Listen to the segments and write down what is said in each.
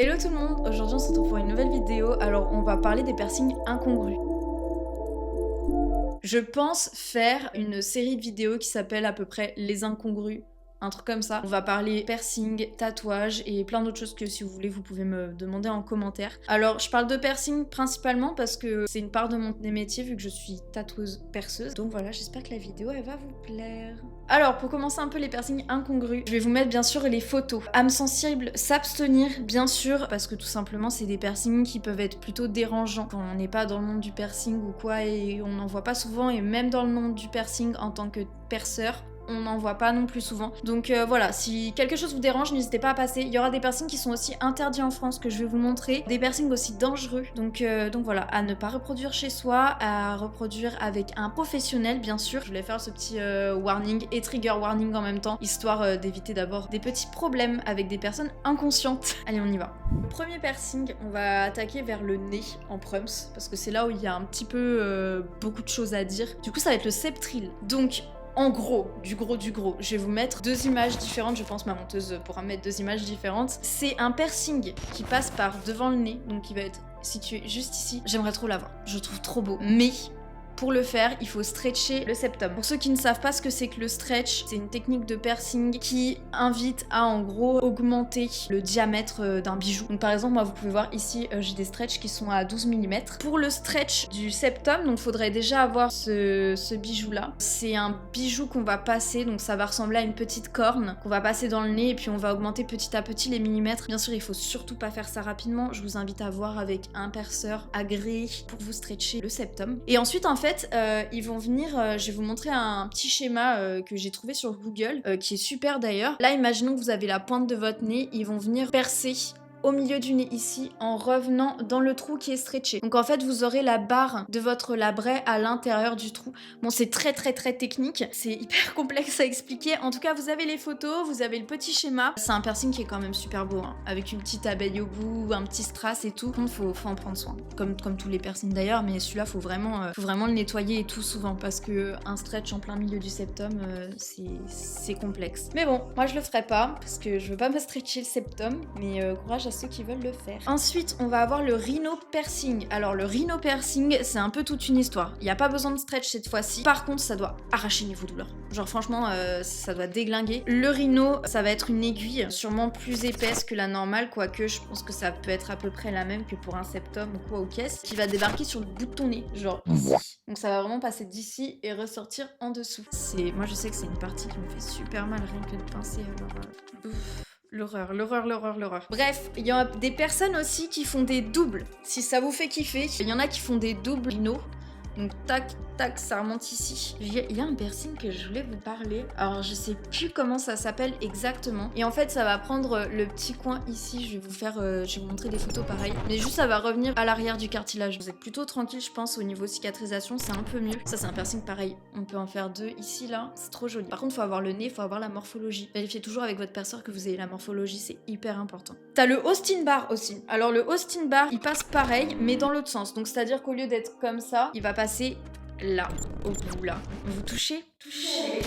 Hello tout le monde, aujourd'hui on se retrouve pour une nouvelle vidéo. Alors on va parler des piercings incongrus. Je pense faire une série de vidéos qui s'appelle à peu près les incongrus, un truc comme ça. On va parler piercing, tatouage et plein d'autres choses que si vous voulez vous pouvez me demander en commentaire. Alors je parle de piercing principalement parce que c'est une part de mon métier vu que je suis tatoueuse perceuse. Donc voilà, j'espère que la vidéo elle va vous plaire. Alors pour commencer un peu les piercings incongrus, je vais vous mettre bien sûr les photos. Âme sensible, s'abstenir bien sûr parce que tout simplement c'est des piercings qui peuvent être plutôt dérangeants quand on n'est pas dans le monde du piercing ou quoi et on n'en voit pas souvent et même dans le monde du piercing en tant que perceur, on n'en voit pas non plus souvent. Donc voilà, si quelque chose vous dérange, n'hésitez pas à passer. Il y aura des piercings qui sont aussi interdits en France que je vais vous montrer, des piercings aussi dangereux. Donc voilà, à ne pas reproduire chez soi, à reproduire avec un professionnel bien sûr. Je voulais faire ce petit warning et trigger warning en même temps, histoire d'éviter d'abord des petits problèmes avec des personnes inconscientes. Allez, on y va. Premier piercing, on va attaquer vers le nez en prums, parce que c'est là où il y a un petit peu beaucoup de choses à dire. Du coup, ça va être le septrile. Donc en gros, du gros, je vais vous mettre deux images différentes, je pense ma monteuse pourra mettre deux images différentes. C'est un piercing qui passe par devant le nez, donc qui va être situé juste ici. J'aimerais trop l'avoir, je le trouve trop beau. Mais pour le faire, il faut stretcher le septum. Pour ceux qui ne savent pas ce que c'est que le stretch, c'est une technique de piercing qui invite à en gros augmenter le diamètre d'un bijou. Donc par exemple, moi vous pouvez voir ici, j'ai des stretches qui sont à 12 mm. Pour le stretch du septum, donc faudrait déjà avoir ce bijou là. C'est un bijou qu'on va passer, donc ça va ressembler à une petite corne qu'on va passer dans le nez et puis on va augmenter petit à petit les millimètres. Bien sûr, il faut surtout pas faire ça rapidement. Je vous invite à voir avec un perceur agréé pour vous stretcher le septum. Et ensuite en fait, ils vont venir, je vais vous montrer un petit schéma que j'ai trouvé sur Google, qui est super d'ailleurs. Là, imaginons que vous avez la pointe de votre nez, ils vont venir percer au milieu du nez ici en revenant dans le trou qui est stretché. Donc en fait vous aurez la barre de votre labret à l'intérieur du trou. Bon, c'est très technique, c'est hyper complexe à expliquer. En tout cas vous avez les photos, vous avez le petit schéma. C'est un piercing qui est quand même super beau hein, avec une petite abeille au bout, un petit strass et tout. Faut en prendre soin, comme tous les piercings d'ailleurs, mais celui-là faut vraiment le nettoyer et tout souvent parce que un stretch en plein milieu du septum c'est complexe. Mais bon, moi je le ferai pas parce que je veux pas me stretcher le septum, mais courage à ceux qui veulent le faire. Ensuite, on va avoir le rhino piercing. Alors le rhino piercing, c'est un peu toute une histoire. Il n'y a pas besoin de stretch cette fois-ci. Par contre, ça doit arracher niveau douleur. Genre franchement, ça doit déglinguer. Le rhino, ça va être une aiguille sûrement plus épaisse que la normale, quoique je pense que ça peut être à peu près la même que pour un septum ou quoi aux caisses, qui va débarquer sur le bout de ton nez, genre ici. Donc ça va vraiment passer d'ici et ressortir en dessous. Moi je sais que c'est une partie qui me fait super mal rien que de penser alors. L'horreur. Bref, il y a des personnes aussi qui font des doubles. Si ça vous fait kiffer, il y en a qui font des doubles rhino. Donc tac, ça remonte ici. Il y a un piercing que je voulais vous parler. Alors je sais plus comment ça s'appelle exactement. Et en fait ça va prendre le petit coin ici. Je vais vous montrer des photos pareilles. Mais juste ça va revenir à l'arrière du cartilage. Vous êtes plutôt tranquille je pense au niveau cicatrisation. C'est un peu mieux. Ça c'est un piercing pareil. On peut en faire deux ici là. C'est trop joli. Par contre faut avoir le nez, faut avoir la morphologie. Vérifiez toujours avec votre perceur que vous ayez la morphologie. C'est hyper important. T'as le Austin bar aussi. Alors le Austin bar il passe pareil mais dans l'autre sens. Donc c'est à dire qu'au lieu d'être comme ça, il va passer là, au bout là. Vous touchez? Touchez.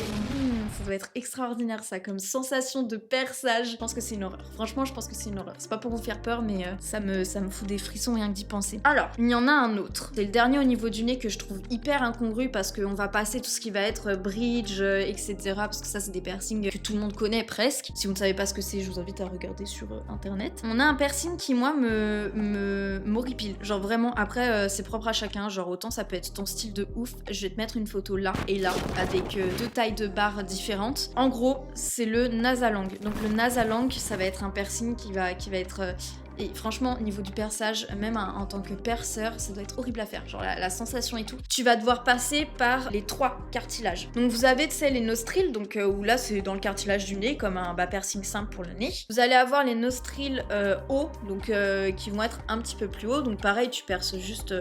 Ça doit être extraordinaire ça, comme sensation de perçage. Je pense que c'est une horreur. Franchement, je pense que c'est une horreur. C'est pas pour vous faire peur, mais ça me fout des frissons rien que d'y penser. Alors, il y en a un autre. C'est le dernier au niveau du nez que je trouve hyper incongru parce qu'on va passer tout ce qui va être bridge, etc. Parce que ça, c'est des piercings que tout le monde connaît presque. Si vous ne savez pas ce que c'est, je vous invite à regarder sur internet. On a un piercing qui, moi, m'horripile. Genre vraiment, après, c'est propre à chacun. Genre autant ça peut être ton style de ouf. Je vais te mettre une photo là et là avec deux tailles de barres différentes. En gros, c'est le nasalang. Donc le nasalang, ça va être un piercing qui va être et franchement, au niveau du perçage, même en tant que perceur, ça doit être horrible à faire. Genre la sensation et tout. Tu vas devoir passer par les trois cartilages. Donc vous avez, tu sais, les nostrils, donc où là c'est dans le cartilage du nez, comme un piercing simple pour le nez. Vous allez avoir les nostrils hauts, donc qui vont être un petit peu plus hauts. Donc pareil, tu perces juste,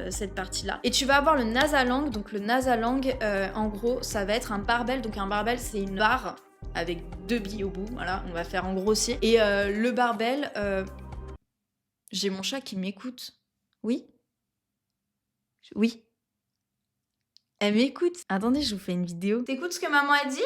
cette partie-là. Et tu vas avoir le nasalang. Donc le nasalang, en gros, ça va être un barbell. Donc un barbell, c'est une barre avec deux billes au bout, voilà, on va faire en grossier. Et le barbell, j'ai mon chat qui m'écoute. Oui? Oui. Elle m'écoute. Attendez, je vous fais une vidéo. T'écoutes ce que maman a dit?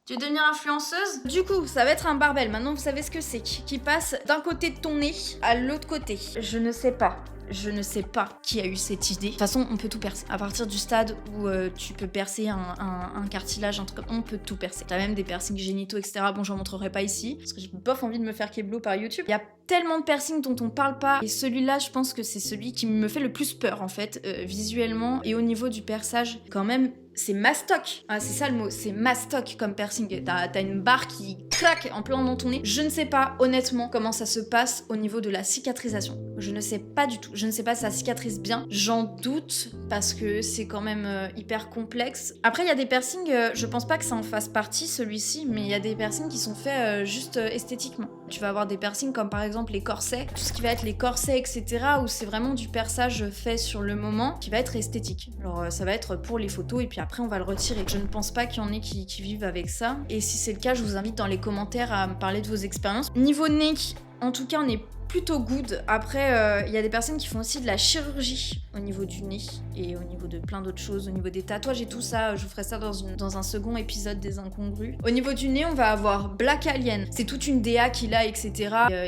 Tu veux devenir influenceuse? Du coup, ça va être un barbell. Maintenant, vous savez ce que c'est. Qui passe d'un côté de ton nez à l'autre côté. Je ne sais pas. Je ne sais pas qui a eu cette idée. De toute façon, on peut tout percer. À partir du stade où tu peux percer un cartilage, un truc comme on peut tout percer. T'as même des piercings génitaux, etc. Bon, j'en montrerai pas ici, parce que j'ai bof envie de me faire keblo par YouTube. Il y a tellement de piercings dont on parle pas. Et celui-là, je pense que c'est celui qui me fait le plus peur, en fait, visuellement. Et au niveau du perçage, quand même, c'est mastoc. Ah, c'est ça le mot, c'est mastoc comme piercing. T'as une barre qui claque en plein dans ton nez. Je ne sais pas, honnêtement, comment ça se passe au niveau de la cicatrisation. Je ne sais pas du tout. Je ne sais pas si ça cicatrise bien. J'en doute parce que c'est quand même hyper complexe. Après, il y a des piercings, je pense pas que ça en fasse partie, celui-ci, mais il y a des piercings qui sont faits juste esthétiquement. Tu vas avoir des piercings comme par exemple les corsets, tout ce qui va être les corsets, etc., où c'est vraiment du perçage fait sur le moment qui va être esthétique. Alors, ça va être pour les photos et puis après, on va le retirer. Je ne pense pas qu'il y en ait qui vivent avec ça. Et si c'est le cas, je vous invite dans les commentaires à me parler de vos expériences. Niveau nez, en tout cas, on est plutôt good. Après, il y a des personnes qui font aussi de la chirurgie au niveau du nez et au niveau de plein d'autres choses, au niveau des tatouages et tout ça. Je vous ferai ça dans un second épisode des Incongrus. Au niveau du nez, on va avoir Black Alien. C'est toute une DA qu'il a, etc.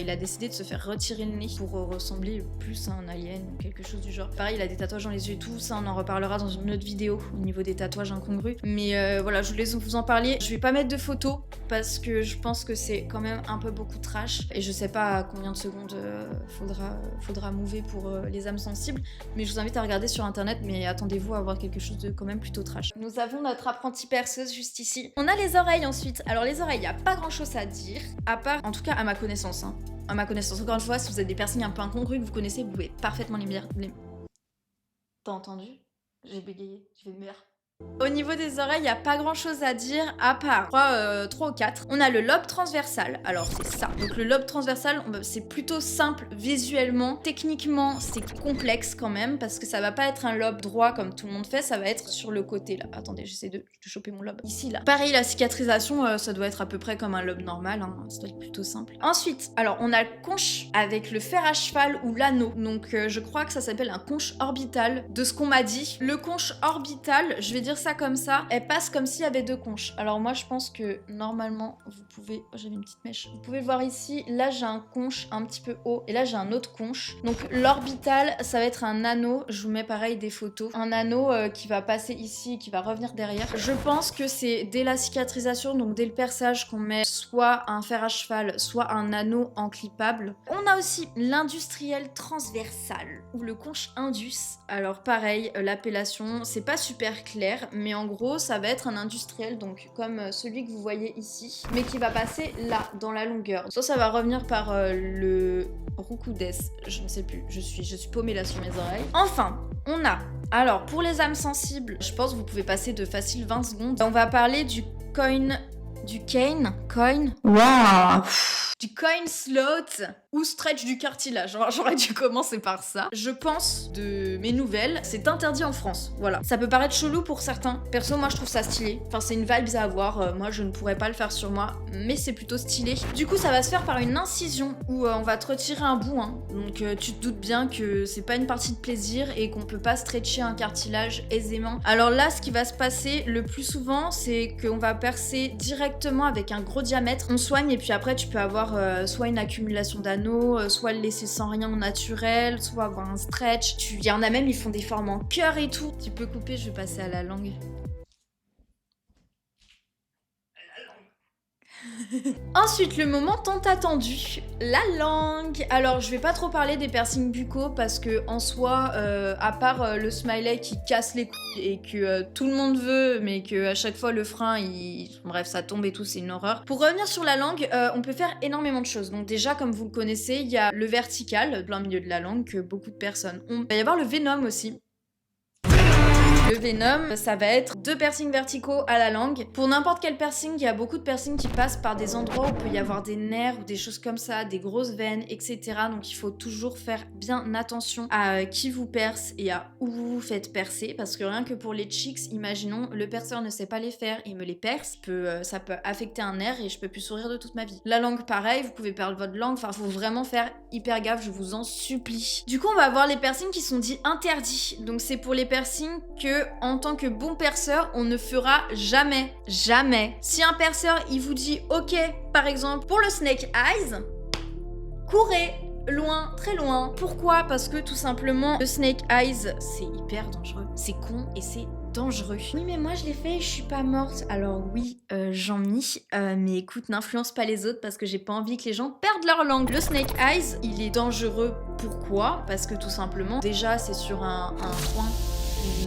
Il a décidé de se faire retirer le nez pour ressembler plus à un alien ou quelque chose du genre. Pareil, il a des tatouages dans les yeux et tout. Ça, on en reparlera dans une autre vidéo au niveau des tatouages incongrus. Mais voilà, je voulais vous en parler. Je vais pas mettre de photos parce que je pense que c'est quand même un peu beaucoup trash. Et je sais pas à combien de secondes faudra mouver pour les âmes sensibles, mais je vous invite à regarder sur internet, mais attendez-vous à avoir quelque chose de quand même plutôt trash. Nous avons notre apprentie perceuse juste ici. On a les oreilles ensuite. Alors les oreilles, il n'y a pas grand chose à dire, à part, en tout cas à ma connaissance, hein. À ma connaissance, encore une fois, si vous avez des piercings un peu incongrues que vous connaissez, vous pouvez parfaitement les... T'as entendu? J'ai bégayé, je vais me faire. Au niveau des oreilles, il n'y a pas grand chose à dire à part 3 ou 4. On a le lobe transversal, alors c'est ça. Donc le lobe transversal, c'est plutôt simple visuellement. Techniquement, c'est complexe quand même parce que ça va pas être un lobe droit comme tout le monde fait, ça va être sur le côté là. Attendez, j'essaie de choper mon lobe. Ici là. Pareil, la cicatrisation, ça doit être à peu près comme un lobe normal, hein. Ça doit être plutôt simple. Ensuite, alors on a le conche avec le fer à cheval ou l'anneau. Donc je crois que ça s'appelle un conche orbital de ce qu'on m'a dit. Le conche orbital, je vais dire ça comme ça, elle passe comme s'il y avait 2 conches. Alors moi je pense que normalement vous pouvez, oh, j'avais une petite mèche, vous pouvez voir ici, là j'ai un conche un petit peu haut et là j'ai un autre conche. Donc l'orbital ça va être un anneau, je vous mets pareil des photos, un anneau qui va passer ici et qui va revenir derrière. Je pense que c'est dès la cicatrisation, donc dès le perçage qu'on met soit un fer à cheval, soit un anneau enclippable. On a aussi l'industriel transversal ou le conche indus. Alors pareil, l'appellation c'est pas super clair, mais en gros ça va être un industriel, donc comme celui que vous voyez ici, mais qui va passer là, dans la longueur. Soit ça va revenir par le Rukudes, je ne sais plus, je suis paumée là sur mes oreilles. Enfin, on a, alors pour les âmes sensibles, je pense que vous pouvez passer de facile 20 secondes. On va parler du coin, waouh, du coin slot ou stretch du cartilage. J'aurais dû commencer par ça. Je pense, de mes nouvelles, c'est interdit en France. Voilà. Ça peut paraître chelou pour certains. Perso, moi, je trouve ça stylé. Enfin, c'est une vibe à avoir. Moi, je ne pourrais pas le faire sur moi, mais c'est plutôt stylé. Du coup, ça va se faire par une incision où on va te retirer un bout. Hein. Donc, tu te doutes bien que c'est pas une partie de plaisir et qu'on peut pas stretcher un cartilage aisément. Alors là, ce qui va se passer le plus souvent, c'est qu'on va percer directement avec un gros diamètre. On soigne et puis après, tu peux avoir soit une accumulation d'anneaux, soit le laisser sans rien au naturel, soit avoir un stretch. Il y en a même, ils font des formes en cœur et tout. Tu peux couper, je vais passer à la langue. Ensuite, le moment tant attendu, la langue. Alors, je vais pas trop parler des piercings buccaux parce que en soi, à part le smiley qui casse les couilles et que tout le monde veut, mais que à chaque fois le frein, bref, ça tombe et tout, c'est une horreur. Pour revenir sur la langue, on peut faire énormément de choses. Donc déjà, comme vous le connaissez, il y a le vertical, plein milieu de la langue, que beaucoup de personnes ont. Il va y avoir le venom aussi. Le venom, ça va être 2 piercings verticaux à la langue. Pour n'importe quel piercing, il y a beaucoup de piercings qui passent par des endroits où il peut y avoir des nerfs ou des choses comme ça, des grosses veines, etc. Donc il faut toujours faire bien attention à qui vous perce et à où vous vous faites percer. Parce que rien que pour les cheeks, imaginons, le perceur ne sait pas les faire, il me les perce. Ça peut affecter un nerf et je peux plus sourire de toute ma vie. La langue, pareil, vous pouvez perdre votre langue. Enfin, faut vraiment faire hyper gaffe, je vous en supplie. Du coup, on va avoir les piercings qui sont dits interdits. Donc c'est pour les piercings que que en tant que bon perceur, on ne fera jamais, Si un perceur, il vous dit ok, par exemple, pour le snake eyes, courez loin, très loin. Pourquoi? Parce que tout simplement, le snake eyes, c'est hyper dangereux. C'est con et c'est dangereux. Oui, mais moi je l'ai fait et je suis pas morte. Alors oui, Jean-Mi, mais écoute, n'influence pas les autres parce que j'ai pas envie que les gens perdent leur langue. Le snake eyes, il est dangereux. Pourquoi? Parce que tout simplement, déjà c'est sur un point,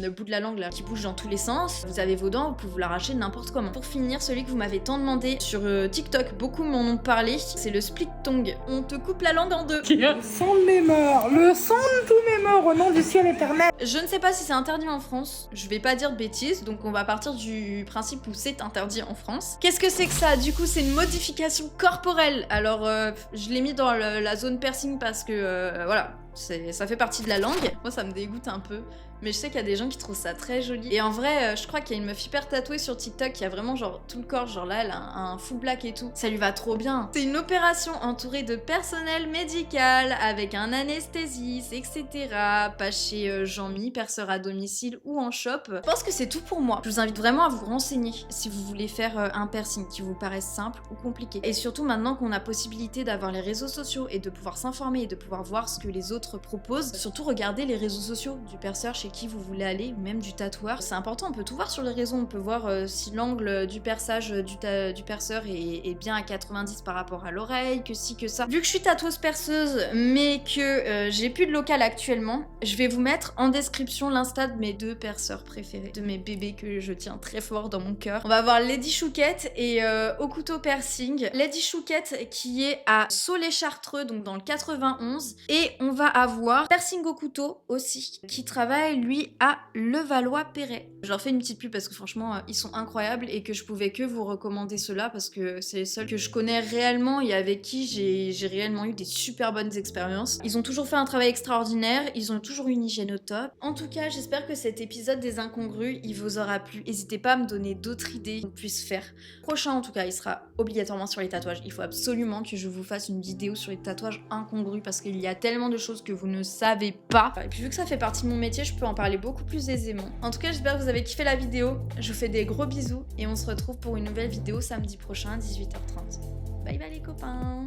le bout de la langue là qui bouge dans tous les sens. Vous avez vos dents, vous pouvez vous l'arracher n'importe comment. Pour finir, celui que vous m'avez tant demandé sur TikTok, beaucoup m'en ont parlé, c'est le split tongue. On te coupe la langue en deux. Le sang de mes morts, le sang de tous mes morts au nom du ciel éternel. Je ne sais pas si c'est interdit en France, je vais pas dire de bêtises, donc on va partir du principe où c'est interdit en France. Qu'est-ce que c'est que ça? Du coup, c'est une modification corporelle. Alors, je l'ai mis dans la zone piercing parce que, voilà, ça fait partie de la langue. Moi, ça me dégoûte un peu. Mais je sais qu'il y a des gens qui trouvent ça très joli. Et en vrai, je crois qu'il y a une meuf hyper tatouée sur TikTok qui a vraiment genre tout le corps, genre là, elle a un full black et tout. Ça lui va trop bien. C'est une opération entourée de personnel médical, avec un anesthésiste, etc. Pas chez Jean-Mi, perceur à domicile ou en shop. Je pense que c'est tout pour moi. Je vous invite vraiment à vous renseigner si vous voulez faire un piercing qui vous paraisse simple ou compliqué. Et surtout maintenant qu'on a possibilité d'avoir les réseaux sociaux et de pouvoir s'informer et de pouvoir voir ce que les autres proposent, surtout regardez les réseaux sociaux du perceur chez qui vous voulez aller, même du tatoueur. C'est important, on peut tout voir sur les réseaux, on peut voir si l'angle du perçage du perceur est bien à 90 par rapport à l'oreille, que si, que ça. Vu que je suis tatoueuse perceuse, mais que j'ai plus de local actuellement, je vais vous mettre en description l'insta de mes 2 perceurs préférés, de mes bébés que je tiens très fort dans mon cœur. On va voir Lady Chouquette et au couteau piercing. Lady Chouquette qui est à Saulé-Chartreux, donc dans le 91, et on va avoir Piercing au couteau aussi, qui travaille lui à Levallois-Perret. Je leur fais une petite pub parce que franchement ils sont incroyables et que je pouvais que vous recommander ceux-là parce que c'est les seuls que je connais réellement et avec qui j'ai réellement eu des super bonnes expériences. Ils ont toujours fait un travail extraordinaire, ils ont toujours une hygiène au top. En tout cas, j'espère que cet épisode des incongrus il vous aura plu. N'hésitez pas à me donner d'autres idées qu'on puisse faire. Prochain en tout cas, il sera obligatoirement sur les tatouages. Il faut absolument que je vous fasse une vidéo sur les tatouages incongrus parce qu'il y a tellement de choses que vous ne savez pas. Et puis vu que ça fait partie de mon métier, je peux en parler beaucoup plus aisément. En tout cas, j'espère que vous avez kiffé la vidéo. Je vous fais des gros bisous et on se retrouve pour une nouvelle vidéo samedi prochain à 18h30. Bye bye les copains!